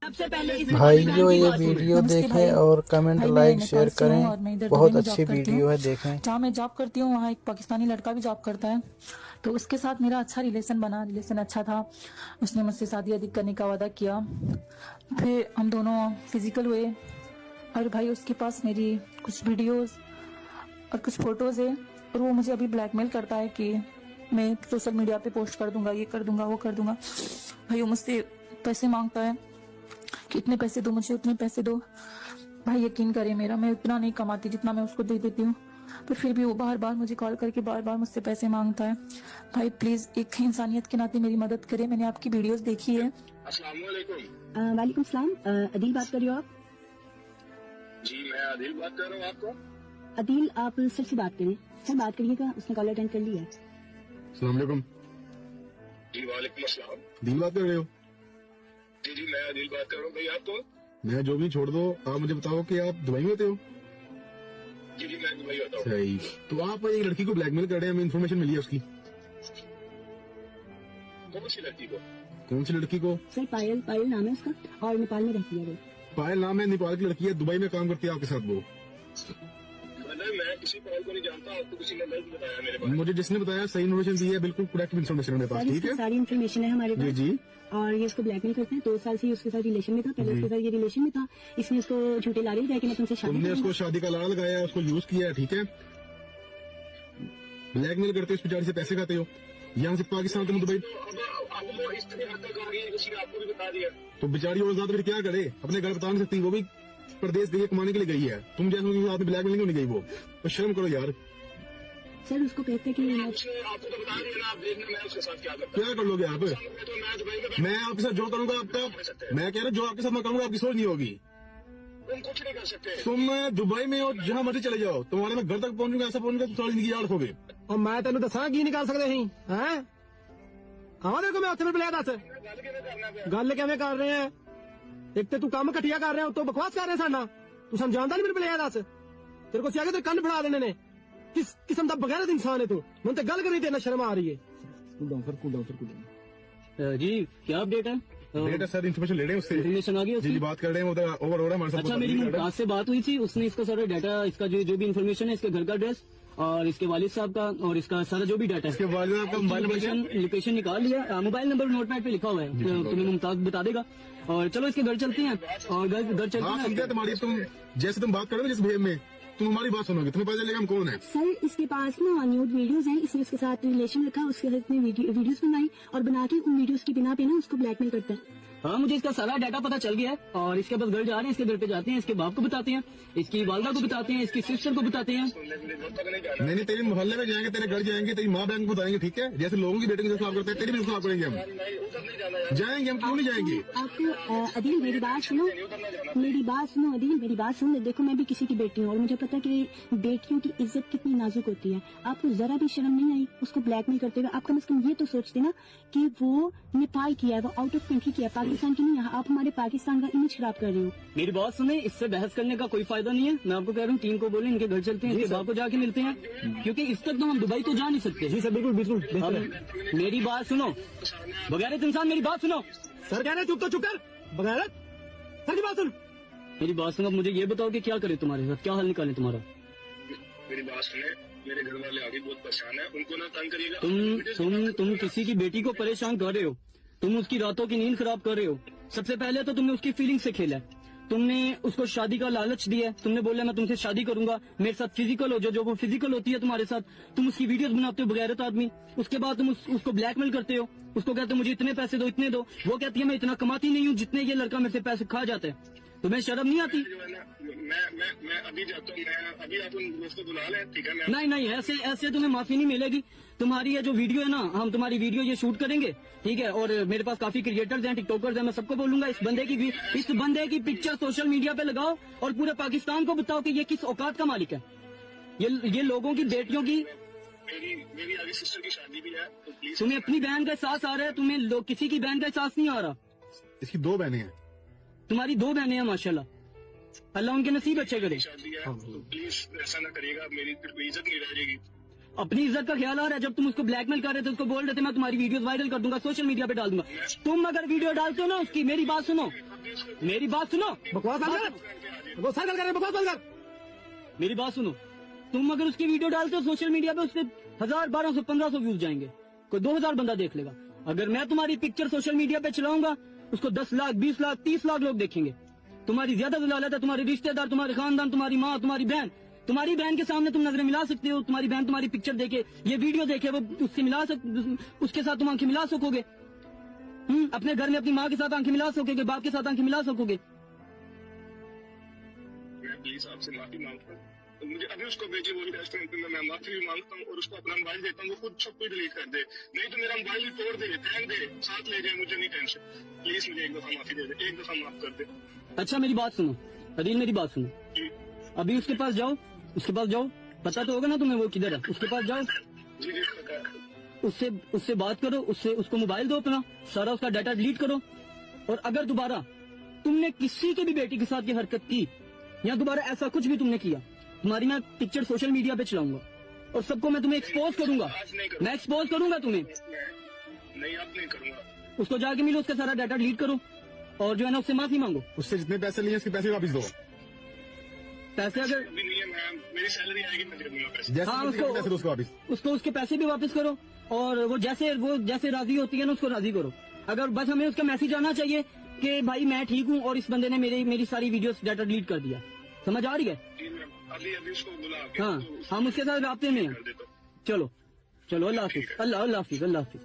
सबसे पहले भाइयों ये वीडियो देखें और कमेंट लाइक शेयर करें। बहुत अच्छी वीडियो है, देखें। जहाँ मैं जॉब करती हूँ वहाँ एक पाकिस्तानी लड़का भी जॉब करता है, तो उसके साथ मेरा अच्छा रिलेशन अच्छा था। उसने मुझसे शादी वादी करने का वादा किया, फिर हम दोनों फिजिकल हुए। और भाई उसके पास मेरी कुछ वीडियोस और कुछ फोटोज है, और वो मुझे अभी ब्लैकमेल करता है कि मैं सोशल मीडिया पे पोस्ट कर दूंगा, ये कर दूंगा, वो कर दूंगा। भाई वो मुझसे पैसे मांगता है कि इतने पैसे दो मुझे, उतने पैसे दो। भाई यकीन करें मेरा, मैं उतना नहीं कमाती जितना मैं उसको दे देती हूँ, पर फिर भी वो बार बार मुझे कॉल करके बार बार मुझसे पैसे मांगता है। भाई प्लीज एक इंसानियत के नाते मेरी मदद करें। मैंने आपकी वीडियोस देखी है। अस्सलाम वालेकुम। वालेकुम सलाम। अदील बात कर रहे हो आप? जी मैं आदिल बात कर रहा हूँ। आपको अदील, आप सर से बात करें। सर बात करिएगा, उसने कॉल अटेंड कर लिया है। अस्सलाम वालेकुम। जी वालेकुम अस्सलाम। दिल बात कर रहे हो? जी मैं आदिल बात कर रहा हूँ। भाई आप कौन? मैं जो भी छोड़ दो, आप मुझे बताओ कि आप दुबई में होते हो? जी मैं दुबई होता हूँ। सही। तो आप एक लड़की को ब्लैकमेल कर रहे हैं, हमें इन्फॉर्मेशन मिली है उसकी। कौन सी लड़की को? कौन सी लड़की को? सर पायल नाम है उसका, और नेपाल में रहती है वो। पायल नाम है, नेपाल की लड़की है, दुबई में काम करती है आपके साथ वो। मैं किसी पायल को नहीं जानता, आपको किसी ने गलत बताया मेरे पास। मुझे जिसने बताया सही इन्फॉर्मेशन दी है, बिल्कुल करेक्ट इन्फॉर्मेशन मेरे पास। ठीक है, सारी इन्फॉर्मेशन है हमारे जी पास। जी। और ये उसको ब्लैकमेल करते हैं, 2 साल से उसके साथ रिलेशन में था। पहले उसके साथ ये रिलेशन में था, इसने उसको झूठे लारे लगाए कि मैं तुमसे शादी तुमने उसको करूंगा। शादी का लाड़ा लगाया, उसको यूज किया है। ठीक है, ब्लैकमेल करते हो, उस बेचारी से पैसे खाते हो, यहाँ से पाकिस्तान तुम दुबई। अब वो इस तरह हद तक आ गई है, किसी ने आपको भी बता दिया। तो बेचारी और ज्यादा फिर क्या करे, अपने घर बता नहीं सकती, वो भी प्रदेश के लिए कमाने के लिए गई है। तुम जैसे आदमी ब्लैकमेल नहीं गई वो, तो शर्म करो यार। सर उसको कहते हैं कि आपको तो बता दिया ना, आप देखना मैं उसके साथ क्या करता क्या कर लोगे आप? हूँ। तो मैं दुबई में मैं आपके साथ जो करूंगा आपका, मैं कह रहा हूँ जो आपके साथ मैं करूंगा आपकी सोच नहीं होगी। तुम कुछ नहीं कर सकते। तुम दुबई में हो, जहाँ मर्जी चले जाओ, तुम्हारे मैं घर तक पहुंचूंगा, ऐसा पहुंचूंगा तो सारी जिंदगी याद रखोगे। और मैं तेन दसा की निकाल सकते ही हैं? हाँ देखो मैं उत्थे बुलाया दस गल किवें कर रहे हैं। एक तो तू काम घटिया कर रहा है, तो बकवास कर रहे हैं साडा। तू समझांदा नहीं मेरे बुलाया दस, तेरे को सिया तेरे कंन फड़ा देने ने। किस किस्म का बगैरत इंसान है तू? मैं तो गल करनी तेरे शर्म आ रही है। Cool down. जी क्या अपडेट है? डेट सर इन्फॉर्मेशन ले रहे हैं उससे। इन्फॉर्मेशन आ गई जी जी, बात कर रहे हैं, उधर ओवर हो रहा है हमारे साथ। अच्छा, मेरी मुमताज से बात हुई थी, उसने इसका सारा डाटा, इसका जो भी इन्फॉर्मेशन है, इसके घर का एड्रेस और इसके वालिद साहब का और इसका सारा जो भी डाटा है, इसके वालिद आपका मोबाइल नंबर लोकेशन निकाल लिया। मोबाइल नंबर नोटपैड पे लिखा हुआ है, तुम्हें मुमताज बता देगा। और चलो इसके घर चलते हैं, और घर चलते हाँ हैं। समझा तुम्हारी। तुम जैसे तुम बात करो ना जिस भेम में, तुम हमारी बात सुनोगे, तुम्हें पता चलेगा हम कौन है। सर इसके पास ना न्यूड वीडियोस हैं, इसने उसके साथ रिलेशन रखा, उसके साथ इसने वीडियोस बनाई और बना के उन वीडियोस की बिना पे ना उसको ब्लैकमेल करता है। हाँ, मुझे इसका सारा डाटा पता चल गया है, और इसके बस घर जा रहे हैं, इसके घर पे जाते हैं, इसके बाप को बताते हैं, इसकी वालदा को बताते हैं, इसकी सिस्टर को बताते हैं। नहीं तेरे मोहल्ले में जाएंगे, तेरे घर जाएंगे, तेरी माँ बहन को बताएंगे। ठीक है, जैसे लोगों की बेटी के खिलाफ करते हैं, तेरी भी खिलाफ करेंगे हम। जाएंगे हम, क्यों नहीं जाएंगे? आपको अदील मेरी बात सुनो, अदील मेरी बात सुनो। देखो मैं भी किसी की बेटी हूँ, और मुझे पता है कि बेटियों की इज्जत कितनी नाजुक होती है। आपको जरा भी शर्म नहीं आई उसको ब्लैकमेल करते हुए? आप कम से कम ये तो सोचते ना कि वो नेपाल किया है, वो आउट ऑफ कंट्री किया है, पाकिस्तान की नहीं। आप हमारे पाकिस्तान का इमेज खराब कर रहे हो। मेरी बात सुने, इससे बहस करने का कोई फायदा नहीं है। मैं आपको कह रहा हूँ, टीम को बोले इनके घर चलते हैं, इसके बाप को जाके मिलते हैं, क्योंकि इस तक तो हम दुबई तो जा नहीं सकते। जी सर, बिल्कुल बिल्कुल। अब मेरी बात सुनो, बगैरत इंसान, मेरी बात सुनो। सर कह रहे चुप तो चुप कर, बगैरत। सर की बात सुन। मेरी बात सुनो, अब मुझे ये बताओ कि क्या करे तुम्हारे साथ, क्या हल निकाले तुम्हारा? मेरी बात सुने, मेरे घर वाले आगे बहुत परेशान है, उनको ना तंग करिएगा। तुम किसी की बेटी को परेशान कर रहे हो, तुम उसकी रातों की नींद खराब कर रहे हो। सबसे पहले तो तुमने उसकी फीलिंग से खेला है, तुमने उसको शादी का लालच दिया है, तुमने बोला मैं तुमसे शादी करूंगा, मेरे साथ फिजिकल हो, जो वो फिजिकल होती है तुम्हारे साथ, तुम उसकी वीडियोस बनाते हो बगैरत आदमी। उसके बाद तुम उसको ब्लैकमेल करते हो, उसको कहते हो मुझे इतने पैसे दो, इतने दो। वो कहती है मैं इतना कमाती नहीं हूँ जितने ये लड़का मेरे से पैसे खा जाता है। तुम्हें शर्म नहीं आती? मैं अभी जाता हूँ, मैं अभी आप उन दोस्तों को बुला लें। ठीक है, नहीं, ऐसे तुम्हें माफी नहीं मिलेगी। तुम्हारी ये जो वीडियो है ना, हम तुम्हारी वीडियो ये शूट करेंगे, ठीक है, और मेरे पास काफी क्रिएटर्स हैं, टिकटॉकर्स हैं, मैं सबको बोलूंगा इस बंदे की पिक्चर सोशल मीडिया पे लगाओ और पूरे पाकिस्तान को बताओ कि ये किस औकात का मालिक है। ये लोगों की बेटियों की, मेरी आगे सिस्टर की शादी भी है, तो प्लीज। तुम्हें अपनी बहन का एहसास आ रहा है, तुम्हें किसी की बहन का एहसास नहीं आ रहा। इसकी 2 बहनें हैं। तुम्हारी 2 बहनें हैं, माशाल्लाह, अल्लाह उनके नसीब अच्छे करे। शादी है, तो प्लीज ऐसा ना करिएगा, मेरी फिर कोई इज्जत नहीं रह जाएगी। अपनी इज्जत का ख्याल आ रहा है? जब तुम उसको ब्लैकमेल कर रहे थे, उसको बोल रहे थे मैं तुम्हारी वीडियोस वायरल कर दूंगा, सोशल मीडिया पे डाल दूंगा। तुम अगर वीडियो डालते हो ना उसकी, मेरी बात सुनो, मेरी बात सुनो, बकवास बंद कर, बकवास बंद कर, बकवास बंद कर। मेरी बात सुनो, तुम अगर उसकी वीडियो डालते हो सोशल मीडिया पे, उसके 1000, 1200, 1500 व्यूज जाएंगे, कोई 2000 बंदा देख लेगा। अगर मैं तुम्हारी पिक्चर सोशल मीडिया पे चलाऊंगा, उसको 10 लाख, 20 लाख, 30 लाख लोग देखेंगे। तुम्हारी ज्यादा दलालत है, तुम्हारे रिश्तेदार, तुम्हारे खानदान, तुम्हारी माँ, तुम्हारी बहन के सामने तुम नजरें मिला सकते हो। तुम्हारी बहन तुम्हारी पिक्चर देखे, ये वीडियो देखे, वो उसके साथ तुम आंखें मिला सकोगे। अपने घर में अपनी माँ के साथ आंखें मिला सकोगे, बाप के साथ आंखें मिला सकोगे। मैं प्लीज आपसे माफी मांगता हूँ, तो मुझे अभी उसको भेजिए वो रेस्टोरेंट में, मैं माफी भी मांगता हूँ और उसको अपना मोबाइल देता हूँ, वो खुद सब कुछ डिलीट कर दे, नहीं तो मेरा मोबाइल तोड़ दे, फेंक दे, साथ ले जाए, मुझे नहीं टेंशन। प्लीज मुझे एक दफा माफी दे दे, एक दफा माफ कर दे। अच्छा मेरी बात सुनो अदील, मेरी बात सुनो, जी अभी उसके पास जाओ, पता तो होगा ना तुम्हें वो किधर है, उसके पास जाओ, जी जी पता है। उससे बात करो, उसको मोबाइल दो अपना, सारा उसका डाटा डिलीट करो। और अगर दोबारा तुमने किसी की भी बेटी के साथ ये हरकत की या दोबारा ऐसा कुछ भी तुमने किया, तुम्हारी मैं पिक्चर सोशल मीडिया पे चलाऊंगा और सबको मैं तुम्हें एक्सपोज करूंगा, मैं एक्सपोज करूंगा तुम्हें। नहीं आप नहीं करूंगा। उसको जाके मिलो, उसका सारा डाटा डिलीट करो और जो है ना उससे माफी मांगो। उससे जितने पैसे लिए उसके पैसे वापस दो। पैसे अगर अभी नहीं है, मैं मेरी सैलरी आएगी मैं दे दूंगा पैसे। जैसे हाँ, पैसे दो उसको वापस। उसको उसके पैसे भी वापस करो और वो जैसे राजी होती है ना उसको राजी करो। अगर बस हमें उसका मैसेज आना चाहिए कि भाई मैं ठीक हूँ और इस बंदे ने मेरी सारी वीडियोस डाटा डिलीट कर दिया। समझ आ रही है? अभी उसको बुला के हाँ, तो हम उसके साथ राब्ते में हैं। कर देता हूँ। चलो अल्लाह हाफिज, अल्लाह हाफिज, अल्लाह हाफिज।